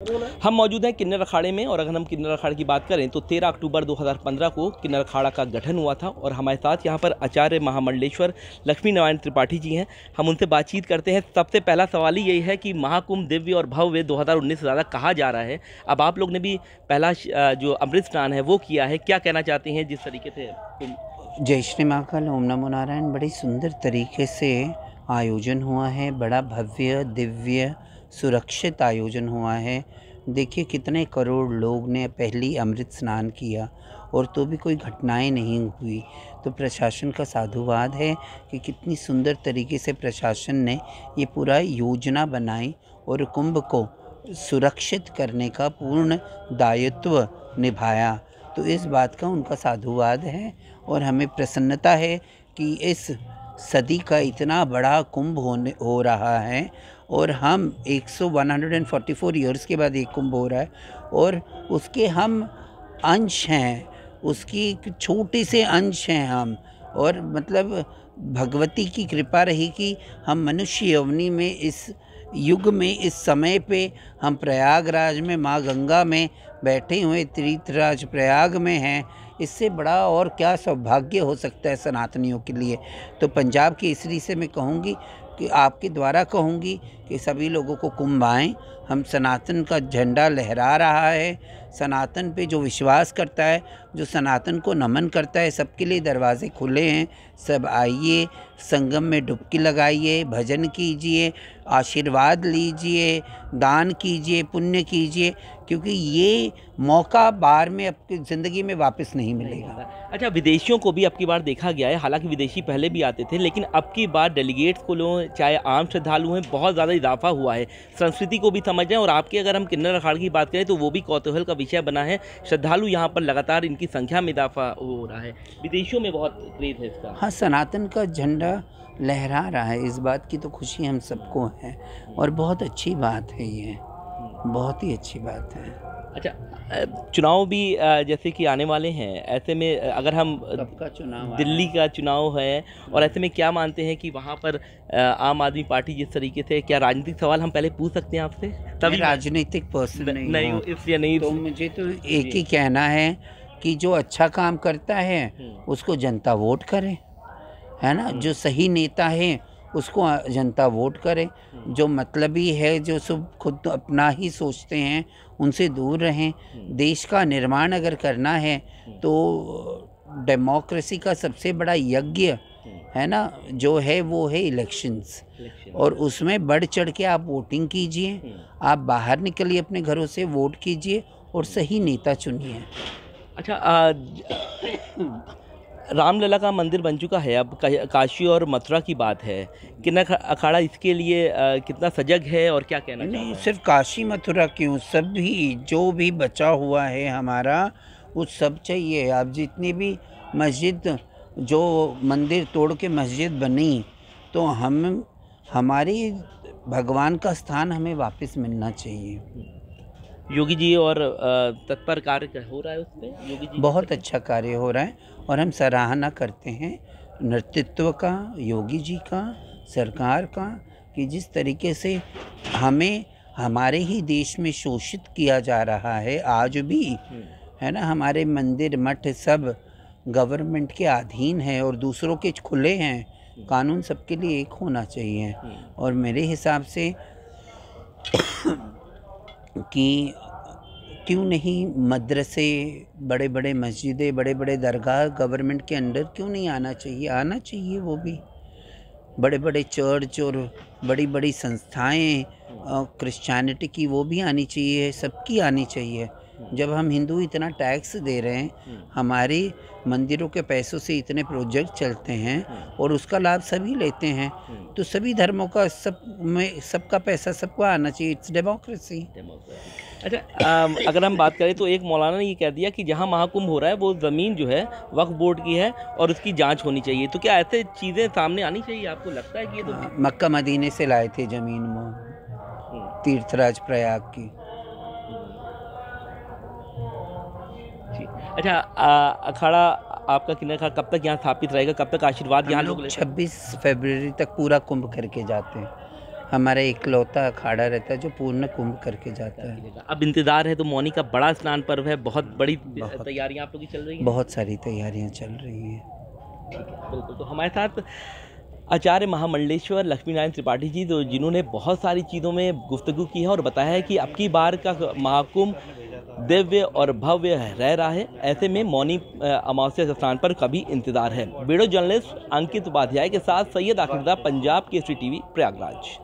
हम मौजूद हैं किन्नर अखाड़े में। और अगर हम किन्नर अखाड़े की बात करें तो 13 अक्टूबर 2015 को किन्नर अखाड़ा का गठन हुआ था और हमारे साथ यहाँ पर आचार्य महामंडलेश्वर लक्ष्मी नारायण त्रिपाठी जी हैं। हम उनसे बातचीत करते हैं। सबसे पहला सवाल ही यही है कि महाकुंभ दिव्य और भव्य 2019 से ज़्यादा कहा जा रहा है। अब आप लोग ने भी पहला जो अमृत स्नान है वो किया है, क्या कहना चाहते हैं जिस तरीके से? जय श्री महाकाल, ओम नमो नारायण। बड़ी सुंदर तरीके से आयोजन हुआ है, बड़ा भव्य दिव्य सुरक्षित आयोजन हुआ है। देखिए कितने करोड़ लोग ने पहली अमृत स्नान किया और तो भी कोई घटनाएं नहीं हुई। तो प्रशासन का साधुवाद है कि कितनी सुंदर तरीके से प्रशासन ने ये पूरा योजना बनाई और कुंभ को सुरक्षित करने का पूर्ण दायित्व निभाया। तो इस बात का उनका साधुवाद है और हमें प्रसन्नता है कि इस सदी का इतना बड़ा कुंभ हो रहा है और हम 144 ईयर्स के बाद एक कुंभ हो रहा है और उसके हम अंश हैं, उसकी छोटे से अंश हैं हम। और मतलब भगवती की कृपा रही कि हम मनुष्य अवनी में इस युग में इस समय पे हम प्रयागराज में माँ गंगा में बैठे हुए तीर्थराज प्रयाग में हैं। इससे बड़ा और क्या सौभाग्य हो सकता है सनातनियों के लिए। तो पंजाब केसरी से मैं कहूँगी कि आपके द्वारा कहूँगी कि सभी लोगों को कुंभ आएँ। हम सनातन का झंडा लहरा रहा है। सनातन पे जो विश्वास करता है, जो सनातन को नमन करता है, सबके लिए दरवाजे खुले हैं। सब आइए, संगम में डुबकी लगाइए, भजन कीजिए, आशीर्वाद लीजिए, दान कीजिए, पुण्य कीजिए, क्योंकि ये मौका बार में आपकी ज़िंदगी में वापस नहीं मिलेगा। अच्छा, विदेशियों को भी अब की बार देखा गया है, हालांकि विदेशी पहले भी आते थे, लेकिन अब की बार डेलीगेट्स को लो चाहे आम श्रद्धालु हैं, बहुत ज़्यादा इजाफा हुआ है। संस्कृति को भी समझ रहे हैं और आपके अगर हम किन्नर अखाड़े की बात करें तो वो भी कौतूहल का विषय बना है। श्रद्धालु यहाँ पर लगातार इनकी संख्या में इजाफा हो रहा है, विदेशियों में बहुत क्रेज है इसका। हाँ, सनातन का झंडा लहरा रहा है, इस बात की तो खुशी हम सबको है और बहुत अच्छी बात है, ये बहुत ही अच्छी बात है। अच्छा, चुनाव भी जैसे कि आने वाले हैं, ऐसे में अगर हम सबका चुनाव दिल्ली का चुनाव है और ऐसे में क्या मानते हैं कि वहाँ पर आम आदमी पार्टी जिस तरीके से, क्या राजनीतिक सवाल हम पहले पूछ सकते हैं आपसे? तभी राजनीतिक पर्सन नहीं इसलिए नहीं तो मुझे तो एक ही कहना है कि जो अच्छा काम करता है उसको जनता वोट करे, है ना। जो सही नेता है उसको जनता वोट करे। जो मतलबी है, जो सब खुद तो अपना ही सोचते हैं, उनसे दूर रहें। देश का निर्माण अगर करना है तो डेमोक्रेसी का सबसे बड़ा यज्ञ है ना, जो है वो है इलेक्शंस। और उसमें बढ़ चढ़ के आप वोटिंग कीजिए, आप बाहर निकलिए अपने घरों से, वोट कीजिए और सही नेता चुनिए। अच्छा, रामलला का मंदिर बन चुका है, अब काशी और मथुरा की बात है। किन्नर अखाड़ा इसके लिए कितना सजग है और क्या कहना? नहीं, सिर्फ काशी मथुरा क्यों, सब भी जो भी बचा हुआ है हमारा वो सब चाहिए। आप जितनी भी मस्जिद, जो मंदिर तोड़ के मस्जिद बनी, तो हम हमारी भगवान का स्थान हमें वापस मिलना चाहिए। योगी जी और तत्पर कार्य हो रहा है उस पर, योगी जी बहुत अच्छा कार्य हो रहा है और हम सराहना करते हैं नेतृत्व का, योगी जी का, सरकार का, कि जिस तरीके से हमें हमारे ही देश में शोषित किया जा रहा है आज भी, है ना। हमारे मंदिर मठ सब गवर्नमेंट के अधीन है और दूसरों के खुले हैं। कानून सबके लिए एक होना चाहिए और मेरे हिसाब से कि क्यों नहीं मदरसे, बड़े बड़े मस्जिदें, बड़े बड़े दरगाह गवर्नमेंट के अंडर क्यों नहीं आना चाहिए? आना चाहिए वो भी। बड़े बड़े चर्च और बड़ी बड़ी संस्थाएं क्रिश्चियनिटी की वो भी आनी चाहिए, सबकी आनी चाहिए। जब हम हिंदू इतना टैक्स दे रहे हैं, हमारे मंदिरों के पैसों से इतने प्रोजेक्ट चलते हैं और उसका लाभ सभी लेते हैं, तो सभी धर्मों का सब में सबका पैसा सबको आना चाहिए। It's democracy. अच्छा, अगर हम बात करें तो एक मौलाना ने ये कह दिया कि जहां महाकुंभ हो रहा है वो ज़मीन जो है वक्फ बोर्ड की है और उसकी जांच होनी चाहिए। तो क्या ऐसे चीज़ें सामने आनी चाहिए? आपको लगता है कि ये तो मक्का मदीने से लाए थे ज़मीन वो, तीर्थराज प्रयाग की। अच्छा, अखाड़ा आपका किन्नर अखाड़ा कब तक यहाँ स्थापित रहेगा, कब तक आशीर्वाद यहाँ लोग? 26 फरवरी तक पूरा कुंभ करके जाते हैं। हमारा इकलौता अखाड़ा रहता है जो पूर्ण कुंभ करके जाता है। अब इंतजार है तो मौनी का बड़ा स्नान पर्व है, बहुत बड़ी तैयारियां आप लोग की चल रही हैं। बहुत सारी तैयारियां चल रही हैं। ठीक है, बिल्कुल। तो हमारे साथ आचार्य महामंडलेश्वर लक्ष्मी नारायण त्रिपाठी जी, तो जिन्होंने बहुत सारी चीज़ों में गुफ्तगू की है और बताया है कि अब की बार का महाकुंभ दिव्य और भव्य रह रहा है। ऐसे में मौनी अमावस्या स्नान पर कभी इंतजार है। वीडियो जर्नलिस्ट अंकित उपाध्याय के साथ सैयद आखिरदा, पंजाब केसरी टीवी, प्रयागराज।